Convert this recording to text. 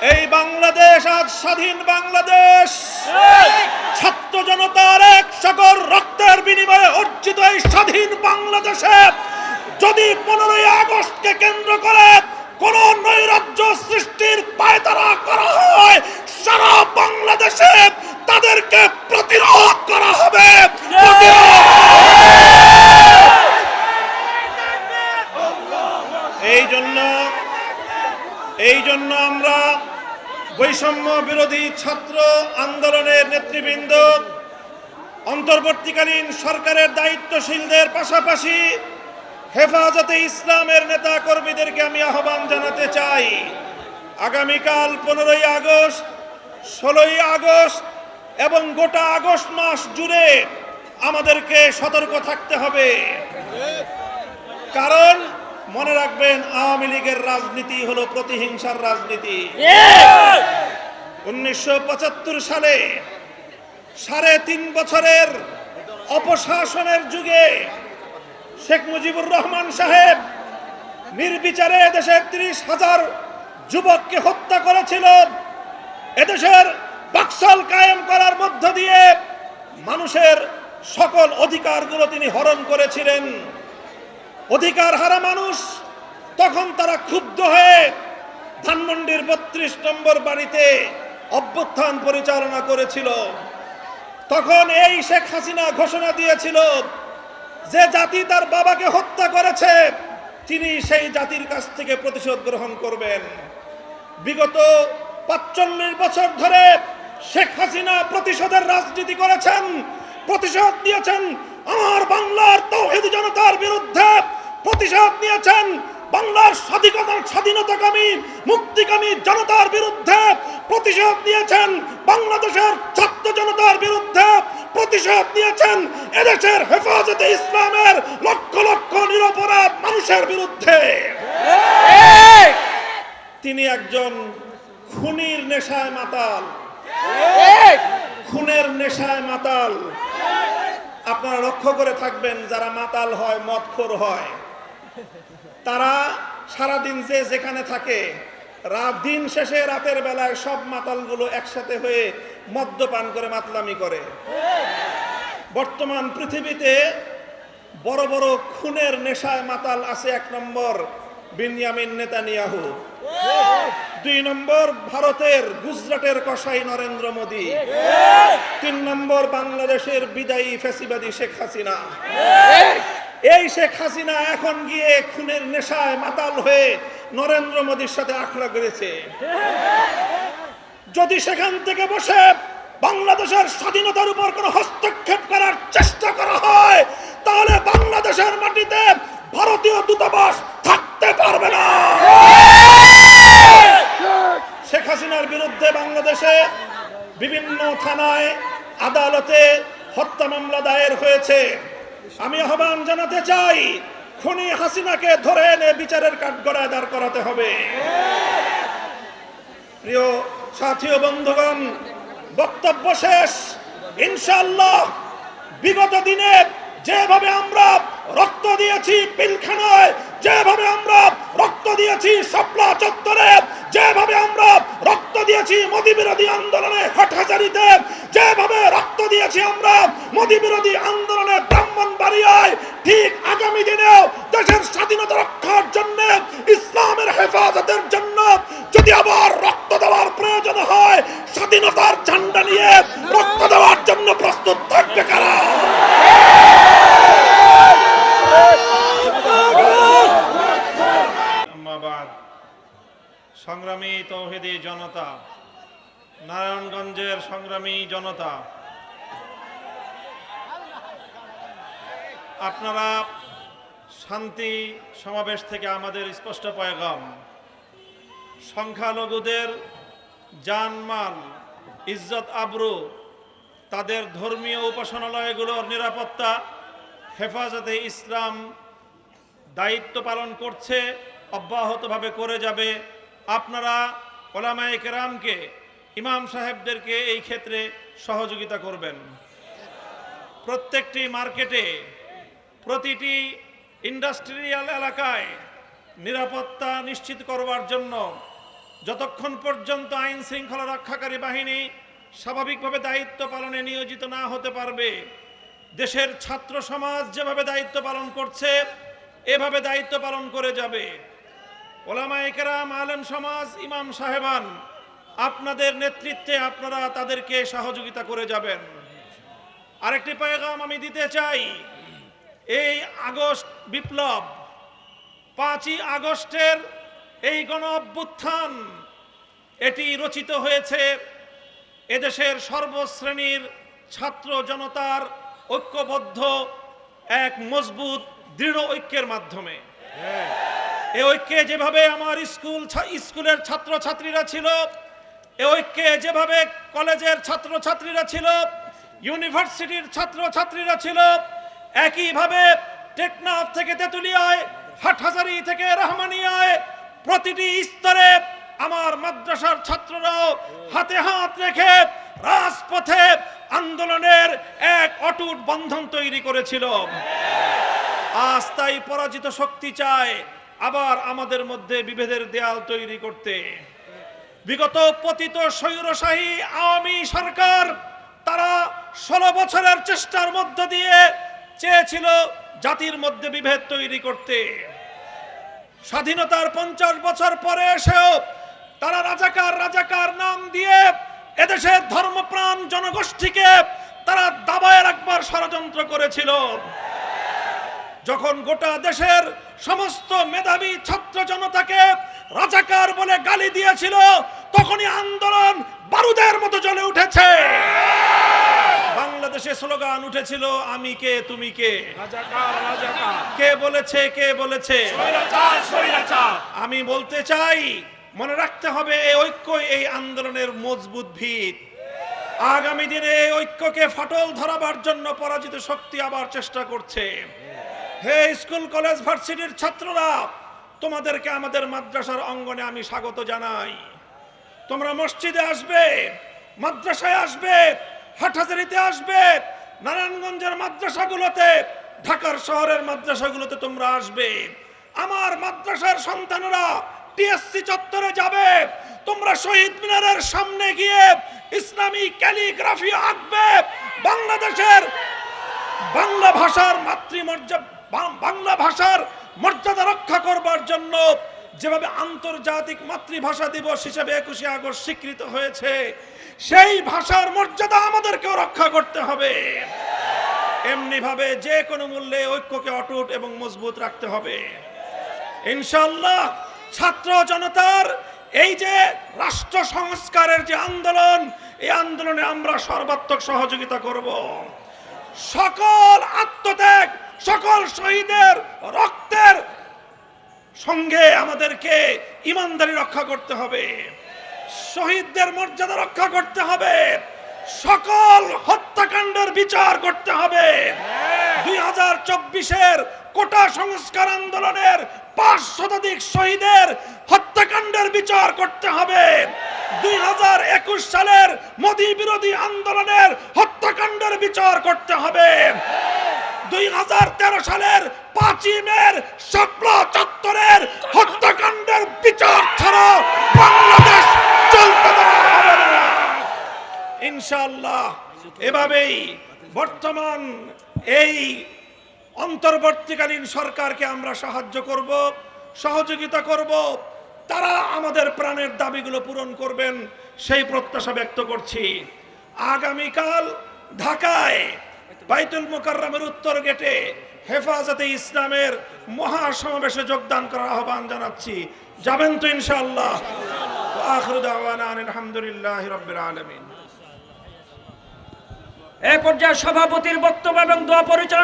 এই বাংলাদেশ আজ স্বাধীন বাংলাদেশ, ছাত্র জনতার এক সকল রক্তের বিনিময়ে অর্জিত এই স্বাধীন বাংলাদেশে যদি 15ই আগস্টকে কেন্দ্র করে কোন নৈরাজ্য সৃষ্টির পায়তারা করা হয়, সারা বাংলাদেশে তাদেরকে প্রতিরোধ করা হবে। এই জন্য আমরা বৈষম্য বিরোধী ছাত্র আন্দোলনের নেতৃবৃন্দ, অন্তর্বর্তীকালীন সরকারের দায়িত্বশীলদের পাশাপাশি হেফাজতে ইসলামের নেতা কর্মীদেরকে আমি আহ্বান জানাতে চাই, আগামীকাল 15ই আগস্ট, 16ই আগস্ট এবং গোটা আগস্ট মাস জুড়ে আমাদেরকে সতর্ক থাকতে হবে। কারণ মনে রাখবেন, আওয়ামী লীগের রাজনীতি হলো প্রতিহিংসার রাজনীতি। 1975 সালে 3.5 বছরের অপশাসনের যুগে শেখ মুজিবুর রহমান সাহেব নির্বিচারে দেশের 30,000 যুবককে হত্যা করেছিল। এদেশের বাকশাল কায়েম করার মধ্য দিয়ে মানুষের সকল অধিকারগুলো তিনি হরণ করেছিলেন। অধিকার হারা মানুষ তখন তারা ক্ষুব্ধ হয়ে ধানমন্ডির 32 নম্বর বাড়িতে অভ্যুত্থান পরিচালনা করেছিল। তখন এই শেখ হাসিনা ঘোষণা দিয়েছিল যে জাতি তার বাবাকে হত্যা করেছে তিনি সেই জাতির কাছ থেকে প্রতিশোধ গ্রহণ করবেন। বিগত 45 বছর ধরে শেখ হাসিনা প্রতিশোধের রাজনীতি করেছেন, প্রতিশোধ নিয়েছেন আমার বাংলার তাওহীদি জনতার বিরুদ্ধে, প্রতিশোধ নিয়েছেন বাংলার স্বাধীনতাকামী মুক্তিকামী জনতার বিরুদ্ধে, প্রতিশোধ নিয়েছেন বাংলাদেশের ছাত্র জনতার বিরুদ্ধে, প্রতিশোধ নিয়েছেন এদেশের হেফাজতে ইসলামের লক্ষ লক্ষ নিরপরাধ মানুষের বিরুদ্ধে। তিনি একজন খুনির নেশায় মাতাল, খুনের নেশায় মাতাল। আপনারা লক্ষ্য করে থাকবেন, যারা মাতাল হয়, মদখোর হয়, তারা সারাদিন যে যেখানে থাকে, দিন শেষে রাতের বেলায় সব মাতালগুলো একসাথে হয়ে মদ্যপান করে মাতলামি করে। বর্তমান পৃথিবীতে বড় বড় খুনের নেশায় মাতাল আছে। 1 নম্বর বিনিয়ামিন নেতানিয়াহু, 2 নম্বর ভারতের গুজরাটের কসাই নরেন্দ্র মোদী, 3 নম্বর বাংলাদেশের বিদায়ী ফ্যাসিবাদী শেখ হাসিনা। এই শেখ হাসিনা এখন গিয়ে খুনের নেশায় মাতাল হয়ে নরেন্দ্র মোদীর সাথে আখড়া করেছে। যদি সেখান থেকে বসে বাংলাদেশের স্বাধীনতার উপর কোনো হস্তক্ষেপ করার চেষ্টা করা হয়, তাহলে বাংলাদেশের মাটিতে ভারতীয় দূতাবাস থাকতে পারবে না। শেখ হাসিনার বিরুদ্ধে বাংলাদেশে বিভিন্ন থানায়, আদালতে হত্যা মামলা দায়ের হয়েছে। আমি আহ্বান জানাতে চাই, খুনি হাসিনাকে ধরে এনে বিচারের কাঠগড়ায় দাঁড় করাতে হবে। প্রিয় সাথী ও বন্ধুগণ, বক্তব্য শেষ। ইনশাআল্লাহ বিগত দিনে যেভাবে আমরা রক্ত দিয়েছি পিলখানায়, যেভাবে আমরা রক্ত দিয়েছি শাপলা চত্বরে, যেভাবে আমরা রক্ত দিয়েছি মোদী বিরোধী আন্দোলনে হাটহাজারীতে, যেভাবে রক্ত দিয়েছি আমরা মোদী বিরোধী আন্দোলনে ব্রাহ্মণবাড়িয়ায়, ঠিক আগামী দিনেও দেশের স্বাধীনতা রক্ষার জন্য, ইসলামের হেফাজতের জন্য যদি আবার রক্ত দেওয়ার প্রয়োজন হয়, স্বাধীনতার ঝান্ডা নিয়ে রক্ত দেওয়ার জন্য প্রস্তুত থাকবে কারা? সংগ্রামী তাওহীদি জনতা, নারায়ণগঞ্জের সংগ্রামী জনতা, আপনারা শান্তি সমাবেশ থেকে আমাদের স্পষ্ট পয়গাম, সংখ্যালঘুদের জানমাল, ইজ্জত আবরু, তাদের ধর্মীয় উপাসনালয়গুলোর নিরাপত্তা হেফাজতে ইসলাম দায়িত্ব পালন করছে, অব্যাহতভাবে করে যাবে। আপনারা ওলামায়ে কেরামকে, ইমাম সাহেবদেরকে এই ক্ষেত্রে সহযোগিতা করবেন। প্রত্যেকটি মার্কেটে, প্রতিটি ইন্ডাস্ট্রিয়াল এলাকায় নিরাপত্তা নিশ্চিত করবার জন্য যতক্ষণ পর্যন্ত আইন শৃঙ্খলা রক্ষাকারী বাহিনী স্বাভাবিকভাবে দায়িত্ব পালনে নিয়োজিত না হতে পারবে, দেশের ছাত্র সমাজ যেভাবে দায়িত্ব পালন করছে এভাবে দায়িত্ব পালন করে যাবে। ওলামায়ে কেরাম, আলেম সমাজ, ইমাম সাহেবান, আপনাদের নেতৃত্বে আপনারা তাদেরকে সহযোগিতা করে যাবেন। আরেকটি পয়গাম আমি দিতে চাই, এই আগস্ট বিপ্লব, 5ই আগস্টের এই গণ অভ্যুত্থান, এটি রচিত হয়েছে এদেশের সর্বশ্রেণীর ছাত্র জনতার ঐক্যবদ্ধ এক মজবুত দৃঢ় ঐক্যের মাধ্যমে। এই ঐক্যে যেভাবে আমার স্কুলের ছাত্রছাত্রীরা ছিল, এই ঐক্যে যেভাবে কলেজের ছাত্রছাত্রীরা ছিল, ইউনিভার্সিটির ছাত্রছাত্রীরা ছিল, একইভাবে টেকনাফ থেকে তেতুলিয়ায়, হাটহাজারী থেকে রহমানিয়ায় প্রতিটি স্তরে আমার মাদ্রাসার ছাত্ররাও হাতে হাত রেখে রাজপথে আন্দোলনের এক অটুট বন্ধন তৈরি করেছিল। আজ তাই পরাজিত শক্তি চায় আবার আমাদের মধ্যে বিভেদের দেয়াল তৈরি করতে। বিগত পতিত স্বৈরশাহী আওয়ামী সরকার তারা 16 বছরের চেষ্টার মধ্য দিয়ে চেয়েছিল জাতির মধ্যে বিভেদ তৈরি করতে। স্বাধীনতার 50 বছর পরে এসেও তারা রাজাকার নাম দিয়ে এদেশের ধর্মপ্রাণ জনগোষ্ঠীকে তারা দাবায় রাখবার ষড়যন্ত্র করেছিল। যখন গোটা দেশের সমস্ত মেধাবী ছাত্র জনতাকে রাজাকার বলে গালি দিয়েছিল, তখনই আন্দোলন বারুদের মতো জ্বলে উঠেছে। বাংলাদেশে স্লোগান উঠেছিল, আমি কে তুমি কে, কে বলেছে আমি বলতে চাই, মনে রাখতে হবে এই ঐক্য এই আন্দোলনের মজবুত ভিত। আগামী দিনে এই ঐক্যকে ফাটল ধরাবার জন্য পরাজিত শক্তি আবার চেষ্টা করছে। হে স্কুল কলেজ ভার্সিটির ছাত্ররা, তোমাদেরকে আমাদের মাদ্রাসার অঙ্গনে আমি স্বাগত জানাই। তোমরা মসজিদে আসবে, মাদ্রাসায় আসবে, হাটহাজারীতে আসবে, নারায়ণগঞ্জের মাদ্রাসাগুলোতে, ঢাকার শহরের মাদ্রাসাগুলোতে তোমরা আসবে। আমার মাদ্রাসার সন্তানরা টিএসসি চত্বরে যাবে, তোমরা শহীদ মিনারের সামনে গিয়ে ইসলামী ক্যালিগ্রাফি আঁকবে। বাংলাদেশের বাংলা ভাষার বাংলা ভাষার মর্যাদা রক্ষা করবার জন্য যেভাবে আন্তর্জাতিক মাতৃভাষা দিবস হিসেবে 21শে আগস্ট স্বীকৃত হয়েছে, সেই ভাষার মর্যাদা আমাদেরকেও রক্ষা করতে হবে। এমনি ভাবে যে কোনো মূল্যে ঐক্যকে অটুট এবং মজবুত রাখতে হবে। ইনশাআল্লাহ ছাত্র জনতার এই যে রাষ্ট্র সংস্কারের যে আন্দোলন, এই আন্দোলনে আমরা সর্বাত্মক সহযোগিতা করব। সকল আত্মত্যাগ, সকল শহীদের রক্তের সঙ্গে আমাদেরকে ইমানদারি রক্ষা করতে হবে, শহীদদের মর্যাদা রক্ষা করতে হবে, সকল হত্যাকাণ্ডের বিচার করতে হবে। 2024-এর কোটা সংস্কার আন্দোলনের 5 শতাধিক শহীদের হত্যাকাণ্ডের বিচার করতে হবে। 2021 সালের মোদি বিরোধী আন্দোলনের হত্যাকাণ্ডের বিচার করতে হবে। 2013 সালের 5ই মের শাপলা চত্বরের হত্যাকাণ্ডের বিচার ছাড়া বাংলাদেশ চলতে দেওয়া হবে না। ইনশাআল্লাহ এভাবেই বর্তমান এই অন্তর্বর্তীকালীন সরকারকে আমরা সাহায্য করব, সহযোগিতা করব। তারা আমাদের প্রাণের দাবিগুলো পূরণ করবেন সেই প্রত্যাশা ব্যক্ত করছি। আগামীকাল ঢাকায় বাইতুল মুকাররমের উত্তর গেটে হেফাজতে ইসলামের মহাসমাবেশে যোগদান করার আহ্বান জানাচ্ছি। যাবেন তো ইনশাআল্লাহ? আখিরু দাওয়ানা আলহামদুলিল্লাহি রাব্বিল আলামিন। এই পর্যায়ে সভাপতির বক্তব্য এবং দোয়া পরিচালনা